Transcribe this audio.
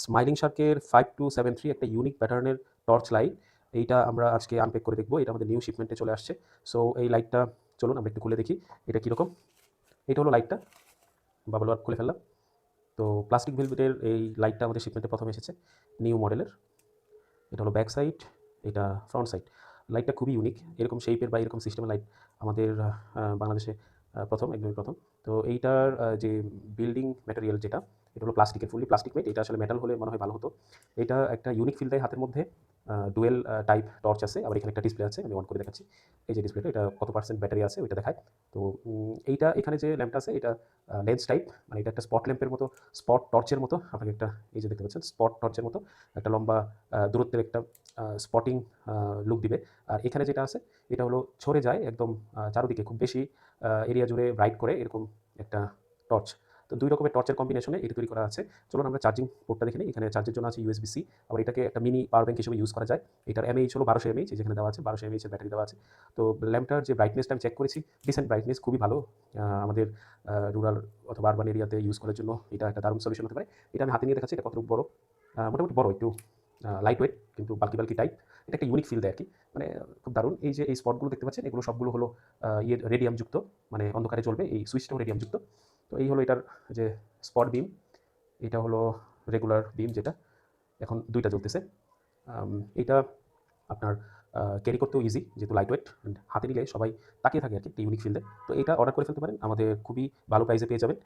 Smiling শার্কের 5273 একটা unique প্যাটার্নের torch light. এইটা আমরা আজকে আনপ্যাক করে দেখব। এটা আমাদের নিউ শিপমেন্টে চলে আসছে। সো এই লাইটটা চলুন আমরা একটু খুলে দেখি এটা কীরকম। এটা হলো লাইটটা, বাবল ওয়ার্ক খুলে ফেললাম। তো প্লাস্টিক ভেলভেটের এই লাইটটা আমাদের শিপমেন্টে প্রথম এসেছে, নিউ মডেলের। এটা হলো ব্যাক সাইড, এটা ফ্রন্ট সাইড। লাইটটা খুবই ইউনিক, এরকম শেপের বা এরকম সিস্টেমের লাইট আমাদের বাংলাদেশে প্রথম, একদমই প্রথম। তো এইটার যে বিল্ডিং ম্যাটেরিয়াল যেটা, এটা হলো প্লাস্টিকের, ফুললি প্লাস্টিক মেড। এটা আসলে মেটাল হলে মনে হয় ভালো হতো। এটা একটা ইউনিক ফিল দেয় হাতের মধ্যে। ডুয়েল টাইপ টর্চ আছে, আবার এখানে একটা ডিসপ্লে আছে, আমি অন করে দেখাচ্ছি। এই যে ডিসপ্লেটা, এটা কত পার্সেন্ট ব্যাটারি আছে ওইটা দেখায়। তো এইটা এখানে যে ল্যাম্পটা আছে এটা লেন্স টাইপ, মানে এটা একটা স্পট ল্যাম্পের মতো, স্পট টর্চের মতো। আপনাকে একটা, এই যে দেখতে পাচ্ছেন, স্পট টর্চের মতো একটা লম্বা দূরত্বের একটা স্পটিং লুক দিবে। আর এখানে যেটা আছে এটা হলো ছড়ে যায় একদম চারদিকে, খুব বেশি এরিয়া জুড়ে ব্রাইট করে এরকম একটা টর্চ। তো দুই রকমের টর্চের কম্বিনেশনে এটা তৈরি করা আছে। চলুন আমরা চার্জিং পোর্টটা দেখে নিই। এখানে চার্জের জন্য আছে ইউএসবি-সি, আবার এটাকে একটা মিনি পাওয়ার ব্যাংক হিসেবে ইউজ করা যায়। এটার এমএইচ হলো 1200 এমএইচ, যেখানে দেওয়া আছে 1200 এমএইচ এর ব্যাটারি দেওয়া আছে। তো ল্যাম্পটার যে ব্রাইটনেসটা আমি চেক করেছি, ডিসেন্ট ব্রাইটনেস, খুবই ভালো। আমাদের রুরাল অথবা আরবান এরিয়াতে ইউজ করার জন্য এটা একটা দারুণ সলিউশন হতে পারে। এটা আমি হাতে নিয়ে দেখাচ্ছি এটা কতটুকু বড়। মোটামুটি বড়, একটু লাইট ওয়েট, কিন্তু বাল্কি বাল্কি টাইপ। এটা একটা ইউনিক ফিল দেয় আর কি, মানে খুব দারুণ। এই যে এই স্পটগুলো দেখতে পাচ্ছেন, এগুলো সবগুলো হলো রেডিয়াম যুক্ত, মানে অন্ধকারে জ্বলবে, এই সুইচটাও রেডিয়াম যুক্ত। তো এই হলো এটার যে স্পট বিম, এটা হলো রেগুলার বিম, যেটা এখন দুইটা জ্বলতেছে। এটা আপনার ক্যারি করতেও ইজি, যেহেতু লাইট ওয়েট, হাতে নিলে সবাই তাকিয়ে থাকে আর কি, একটা ইউনিক ফিল দেয়। তো এটা অর্ডার করে ফেলতে পারেন, আমাদের খুবই ভালো প্রাইসে পেয়ে যাবেন।